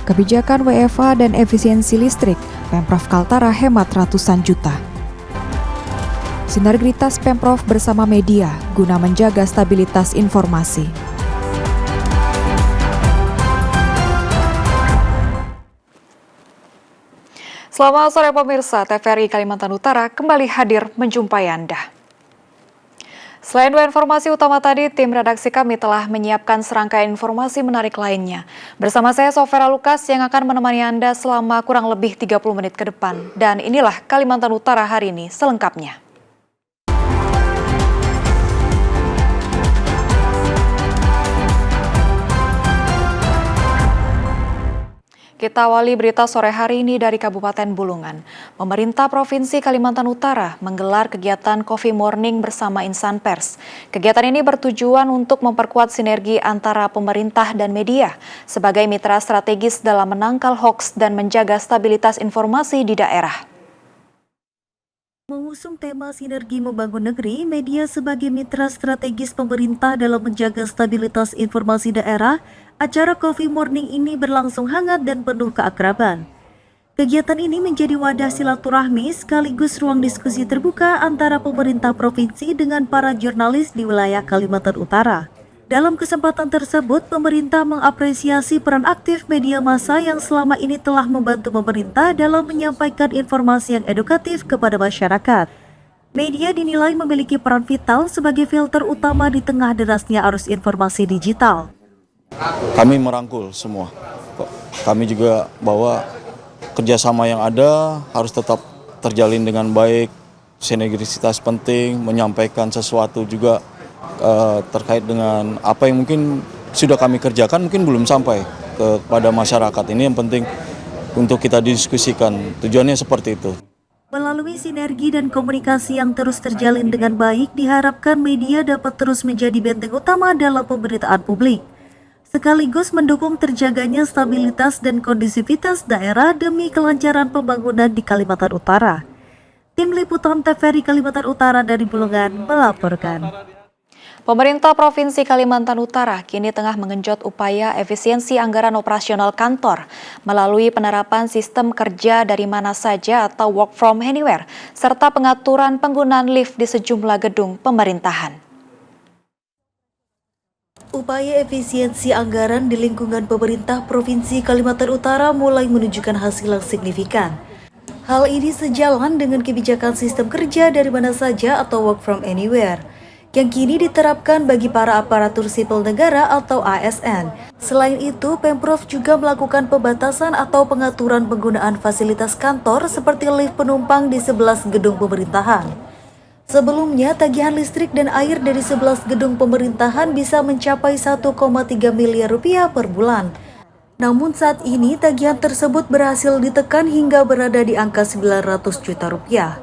Kebijakan WFH dan efisiensi listrik, Pemprov Kaltara hemat ratusan juta. Sinergitas Pemprov bersama media guna menjaga stabilitas informasi. Selamat sore pemirsa, TVRI Kalimantan Utara kembali hadir menjumpai Anda. Selain dua informasi utama tadi, tim redaksi kami telah menyiapkan serangkaian informasi menarik lainnya. Bersama saya Sofera Lukas yang akan menemani Anda selama kurang lebih 30 menit ke depan. Dan inilah Kalimantan Utara hari ini selengkapnya. Kita awali berita sore hari ini dari Kabupaten Bulungan. Pemerintah Provinsi Kalimantan Utara menggelar kegiatan Coffee Morning bersama insan pers. Kegiatan ini bertujuan untuk memperkuat sinergi antara pemerintah dan media sebagai mitra strategis dalam menangkal hoaks dan menjaga stabilitas informasi di daerah. Mengusung tema sinergi membangun negeri, media sebagai mitra strategis pemerintah dalam menjaga stabilitas informasi daerah, acara Coffee Morning ini berlangsung hangat dan penuh keakraban. Kegiatan ini menjadi wadah silaturahmi sekaligus ruang diskusi terbuka antara pemerintah provinsi dengan para jurnalis di wilayah Kalimantan Utara. Dalam kesempatan tersebut, pemerintah mengapresiasi peran aktif media massa yang selama ini telah membantu pemerintah dalam menyampaikan informasi yang edukatif kepada masyarakat. Media dinilai memiliki peran vital sebagai filter utama di tengah derasnya arus informasi digital. Kami merangkul semua. Kami juga bahwa kerjasama yang ada harus tetap terjalin dengan baik, sinergisitas penting, menyampaikan sesuatu juga terkait dengan apa yang mungkin sudah kami kerjakan mungkin belum sampai kepada masyarakat. Ini yang penting untuk kita diskusikan. Tujuannya seperti itu. Melalui sinergi dan komunikasi yang terus terjalin dengan baik, diharapkan media dapat terus menjadi benteng utama dalam pemberitaan publik, sekaligus mendukung terjaganya stabilitas dan kondusivitas daerah demi kelancaran pembangunan di Kalimantan Utara. Tim Liputan TVRI Kalimantan Utara dari Bulungan melaporkan. Pemerintah Provinsi Kalimantan Utara kini tengah mengenjot upaya efisiensi anggaran operasional kantor melalui penerapan sistem kerja dari mana saja atau work from anywhere, serta pengaturan penggunaan lift di sejumlah gedung pemerintahan. Upaya efisiensi anggaran di lingkungan pemerintah Provinsi Kalimantan Utara mulai menunjukkan hasil yang signifikan. Hal ini sejalan dengan kebijakan sistem kerja dari mana saja atau work from anywhere yang kini diterapkan bagi para aparatur sipil negara atau ASN. Selain itu, Pemprov juga melakukan pembatasan atau pengaturan penggunaan fasilitas kantor seperti lift penumpang di 11 gedung pemerintahan. Sebelumnya, tagihan listrik dan air dari 11 gedung pemerintahan bisa mencapai 1,3 miliar rupiah per bulan. Namun saat ini, tagihan tersebut berhasil ditekan hingga berada di angka 900 juta rupiah.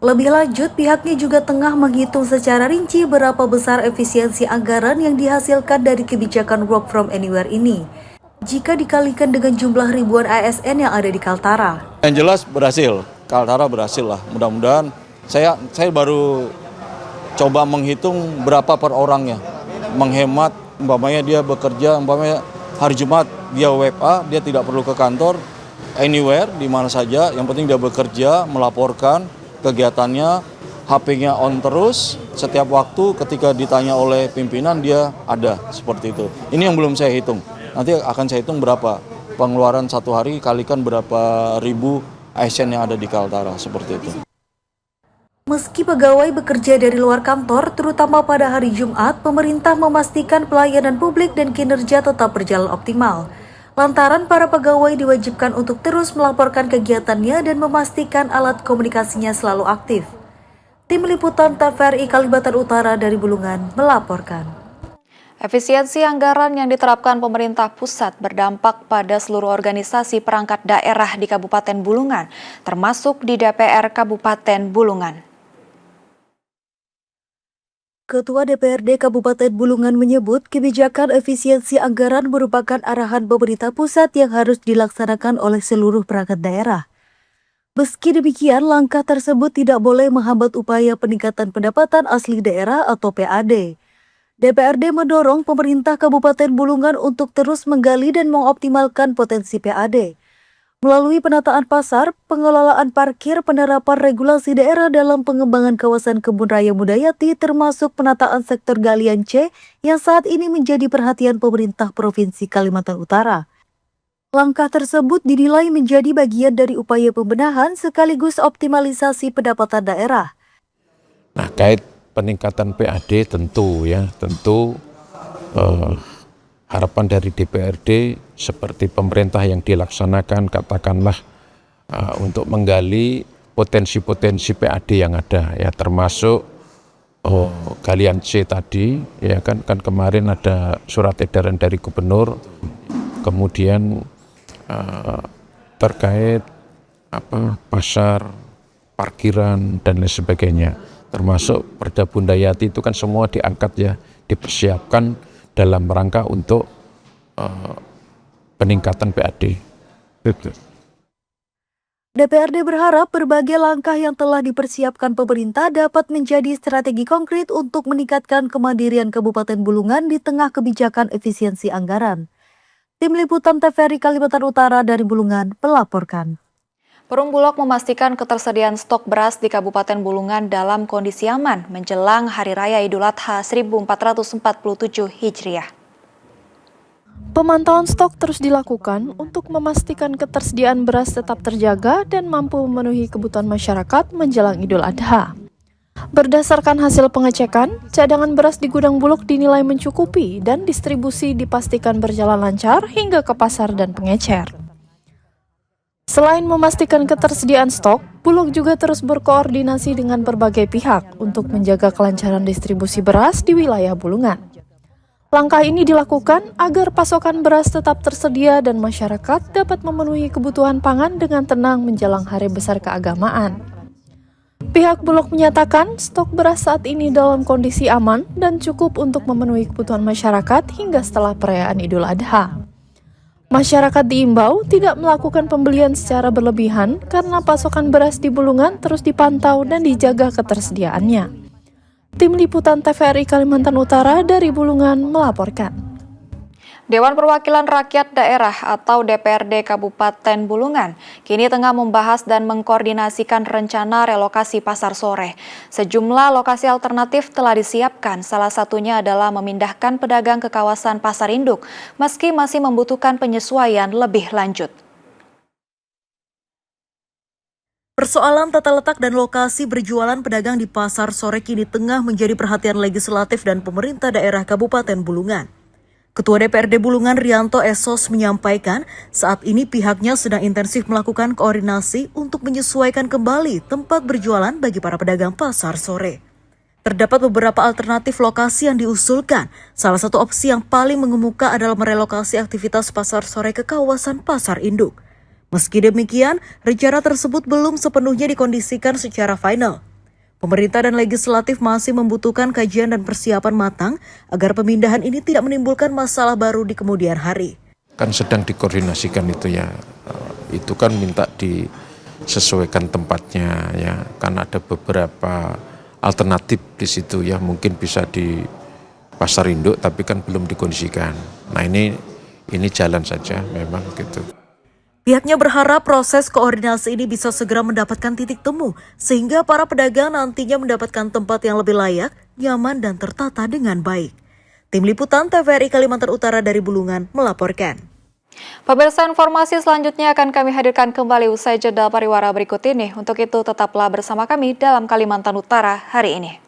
Lebih lanjut, pihaknya juga tengah menghitung secara rinci berapa besar efisiensi anggaran yang dihasilkan dari kebijakan work from anywhere ini, jika dikalikan dengan jumlah ribuan ASN yang ada di Kaltara. Yang jelas berhasil, Kaltara berhasil lah. Mudah-mudahan saya baru coba menghitung berapa per orangnya, menghemat. Umpamanya dia bekerja, umpamanya hari Jumat dia WFA, dia tidak perlu ke kantor, anywhere, di mana saja. Yang penting dia bekerja, melaporkan kegiatannya, HP-nya on terus, setiap waktu ketika ditanya oleh pimpinan dia ada, seperti itu. Ini yang belum saya hitung. Nanti akan saya hitung berapa pengeluaran satu hari kalikan berapa ribu ASN yang ada di Kaltara, seperti itu. Meski pegawai bekerja dari luar kantor, terutama pada hari Jumat, pemerintah memastikan pelayanan publik dan kinerja tetap berjalan optimal. Lantaran para pegawai diwajibkan untuk terus melaporkan kegiatannya dan memastikan alat komunikasinya selalu aktif. Tim Liputan TVRI Kalimantan Utara dari Bulungan melaporkan. Efisiensi anggaran yang diterapkan pemerintah pusat berdampak pada seluruh organisasi perangkat daerah di Kabupaten Bulungan, termasuk di DPR Kabupaten Bulungan. Ketua DPRD Kabupaten Bulungan menyebut kebijakan efisiensi anggaran merupakan arahan pemerintah pusat yang harus dilaksanakan oleh seluruh perangkat daerah. Meski demikian, langkah tersebut tidak boleh menghambat upaya peningkatan pendapatan asli daerah atau PAD. DPRD mendorong pemerintah Kabupaten Bulungan untuk terus menggali dan mengoptimalkan potensi PAD. Melalui penataan pasar, pengelolaan parkir, penerapan regulasi daerah dalam pengembangan kawasan Kebun Raya Mudayati termasuk penataan sektor galian C yang saat ini menjadi perhatian pemerintah Provinsi Kalimantan Utara. Langkah tersebut dinilai menjadi bagian dari upaya pembenahan sekaligus optimalisasi pendapatan daerah. Nah, kait peningkatan PAD tentu harapan dari DPRD seperti pemerintah yang dilaksanakan katakanlah untuk menggali potensi-potensi PAD yang ada ya, termasuk galian C tadi ya kan kemarin ada surat edaran dari gubernur, kemudian terkait pasar, parkiran dan lain sebagainya, termasuk Perda Bundayati itu kan semua diangkat ya, dipersiapkan dalam rangka untuk peningkatan PAD. DPRD berharap berbagai langkah yang telah dipersiapkan pemerintah dapat menjadi strategi konkret untuk meningkatkan kemandirian Kabupaten Bulungan di tengah kebijakan efisiensi anggaran. Tim Liputan TVRI Kalimantan Utara dari Bulungan melaporkan. Perum Bulog memastikan ketersediaan stok beras di Kabupaten Bulungan dalam kondisi aman menjelang Hari Raya Idul Adha 1447 Hijriah. Pemantauan stok terus dilakukan untuk memastikan ketersediaan beras tetap terjaga dan mampu memenuhi kebutuhan masyarakat menjelang Idul Adha. Berdasarkan hasil pengecekan, cadangan beras di gudang Bulog dinilai mencukupi dan distribusi dipastikan berjalan lancar hingga ke pasar dan pengecer. Selain memastikan ketersediaan stok, Bulog juga terus berkoordinasi dengan berbagai pihak untuk menjaga kelancaran distribusi beras di wilayah Bulungan. Langkah ini dilakukan agar pasokan beras tetap tersedia dan masyarakat dapat memenuhi kebutuhan pangan dengan tenang menjelang hari besar keagamaan. Pihak Bulog menyatakan stok beras saat ini dalam kondisi aman dan cukup untuk memenuhi kebutuhan masyarakat hingga setelah perayaan Idul Adha. Masyarakat diimbau tidak melakukan pembelian secara berlebihan karena pasokan beras di Bulungan terus dipantau dan dijaga ketersediaannya. Tim Liputan TVRI Kalimantan Utara dari Bulungan melaporkan. Dewan Perwakilan Rakyat Daerah atau DPRD Kabupaten Bulungan kini tengah membahas dan mengkoordinasikan rencana relokasi pasar sore. Sejumlah lokasi alternatif telah disiapkan, salah satunya adalah memindahkan pedagang ke kawasan pasar induk, meski masih membutuhkan penyesuaian lebih lanjut. Persoalan tata letak dan lokasi berjualan pedagang di pasar sore kini tengah menjadi perhatian legislatif dan pemerintah daerah Kabupaten Bulungan. Ketua DPRD Bulungan Rianto Esos menyampaikan saat ini pihaknya sedang intensif melakukan koordinasi untuk menyesuaikan kembali tempat berjualan bagi para pedagang pasar sore. Terdapat beberapa alternatif lokasi yang diusulkan. Salah satu opsi yang paling mengemuka adalah merelokasi aktivitas pasar sore ke kawasan pasar induk. Meski demikian, rencana tersebut belum sepenuhnya dikondisikan secara final. Pemerintah dan legislatif masih membutuhkan kajian dan persiapan matang agar pemindahan ini tidak menimbulkan masalah baru di kemudian hari. Kan sedang dikoordinasikan itu ya, itu kan minta disesuaikan tempatnya ya, kan ada beberapa alternatif di situ ya, mungkin bisa di pasar induk tapi kan belum dikondisikan. Nah ini jalan saja memang gitu. Pihaknya berharap proses koordinasi ini bisa segera mendapatkan titik temu, sehingga para pedagang nantinya mendapatkan tempat yang lebih layak, nyaman, dan tertata dengan baik. Tim Liputan TVRI Kalimantan Utara dari Bulungan melaporkan. Pemirsa, informasi selanjutnya akan kami hadirkan kembali usai jeda pariwara berikut ini. Untuk itu tetaplah bersama kami dalam Kalimantan Utara hari ini.